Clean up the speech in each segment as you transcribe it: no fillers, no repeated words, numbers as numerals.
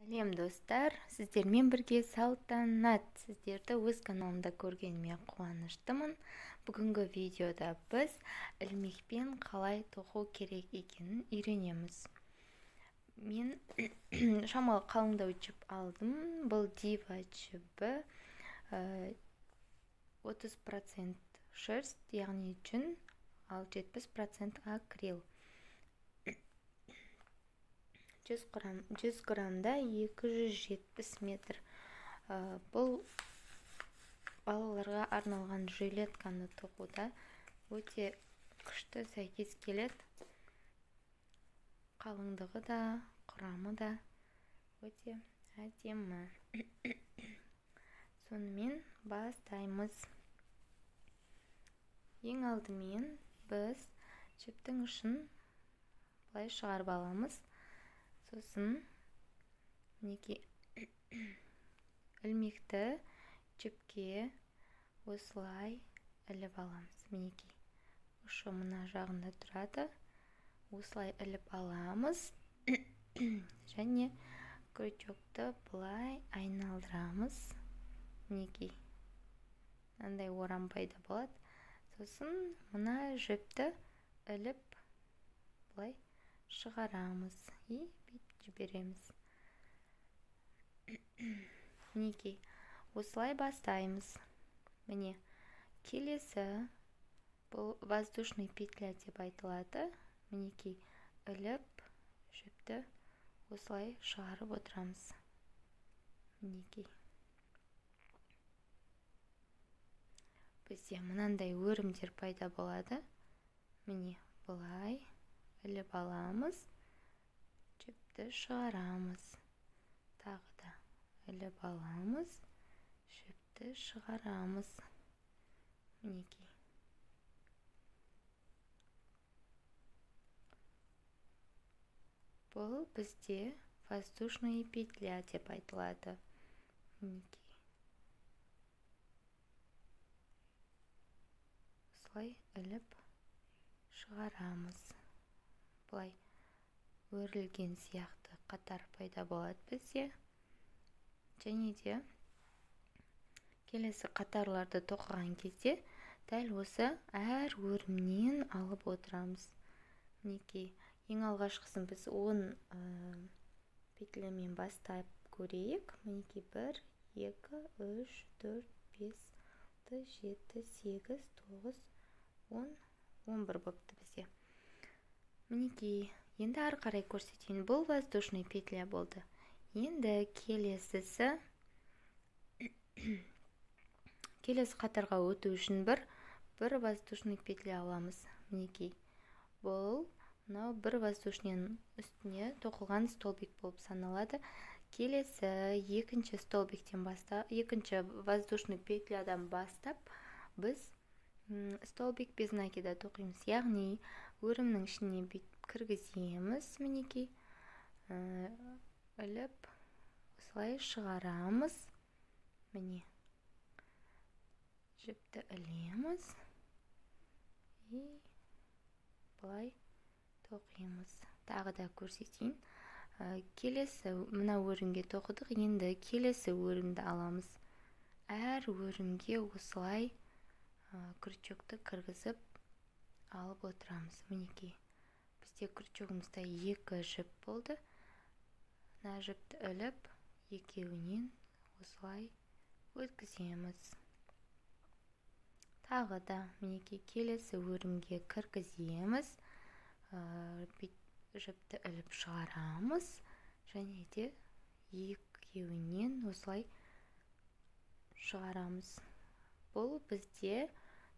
Сәлем достар, сіздермен бірге салтанат. Сіздерді өз каналымда көргеніме қуаныштымын. Бүгінгі видеода біз ілмекпен қалай тоқу керек екенін үйренеміз. Мен шамалы қалыңдау жіп алдым. Бұл дива жібі 30% шерсть, яғни жүн, ал 70% акрил. 100 грамда 270 метр. Бұл балаларға арналған жилетканы тоқуда өте күшті сәйкес келеді. Қалыңдығы да, құрамы да өте әдемі. Сонымен бастаймыз. Ең алдымен біз жіптің ұшын былай шығарып аламыз. Сосын мінекей ілмекті жіпке осылай іліп аламыз. Мінекей ұшы мына жағында тұрады. Осылай іліп аламыз. Және крючокты былай айналдырамыз. Мінекей мынандай орам пайда болады. Сосын мына жіпті іліп былай шығарамыз и жібереміз. Мінекей осылай бастаймыз. Міне келесі бұл воздушный петля деп айтылады. Мінекей іліп жіпті осылай шығарып отырамыз. Мінекей бізде мынандай өрімдер пайда болады. Міне былай іліп аламыз, жіпті шығарамыз. Тағы да іліп аламыз, жіпті шығарамыз. Мінекей. Бұл бізде воздушная петля деп айтылады. Мінекей. Осылай іліп шығарамыз. Бұлай өрілген сияқты қатар пайда болады бізде. Және де келесі қатарларды тоқыған кезде дәл осы әр өрімнен алып отырамыз. Мінекей ең алғашқысын біз 10 петлямен бастап көрейік. Мінекей 1, 2, 3, 4, 5, 6, 7, 8, 9, 10, 11 бопты бізде. Мінекей, енді ары қарай көрсетейін. Бұл воздушный петля болды. Енді келесі қатарға өту үшін бір воздушный петля аламыз. Мінекей, бұл бір воздушный үстіне тоқылған столбик болып саналады. Келесі екінші столбиктен бастап, екінші воздушный петлядан бастап біз столбик без накида тоқимыз. Яғни өрімнің ішіне кіргіземіз. Мінекей іліп осылай шығарамыз. Міне жіпті ілеміз и былай тоқимыз. Тағы да көрсетейін. Келесі мына өрімге тоқыдық. Енді келесі өрімді аламыз. Әр өрімге осылай крючокты кіргізіп алып отырамыз. Мінекей бізде крючогымызда 2 жіп болды. Мына жіпті іліп екеуінен осылай өткіземіз. Тағы да мінекей келесі өрімге кіргіземіз. Жіпті іліп шығарамыз. Және де екеуінен осылай шығарамыз. Бұл бізде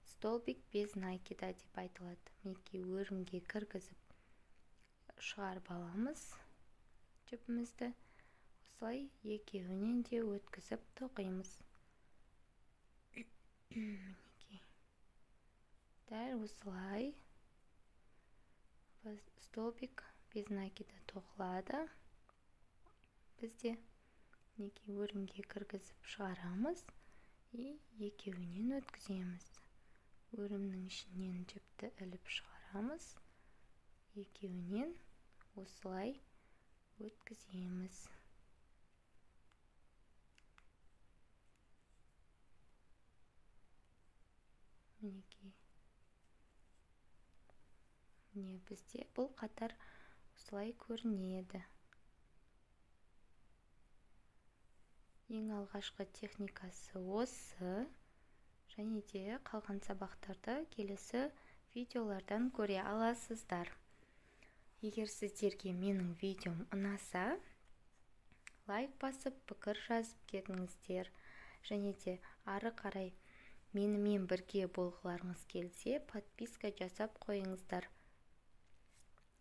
столбик без накида деп айтылады. Мінекей өрімге кіргізіп шығарып аламыз жіпімізді. Осылай екеуінен де өткізіп тоқимыз. Мінекей дәл осылай столбик без накида тоқылады. Бізде мінекей өрімге кіргізіп шығарамыз и екеуінен өткіземіз. Өрімнің ішінен жіпті іліп шығарамыз. Екеуінен осылай өткіземіз. мінекей. Міне бізде бұл қатар осылай көрінеді. Ең алғашқы техникасы осы, және де қалған сабақтарды келесі видеолардан көре аласыздар. Егер сіздерге менің видеом ұнаса, лайк басып, пікір жазып кетіңіздер. Және де ары қарай менімен бірге болғыларыңыз келсе, подписка жасап қойыңыздар.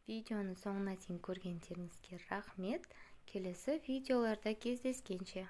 Видеоны соңына дейін көргендеріңізге рахмет. Келесі видеоларда кездескенше.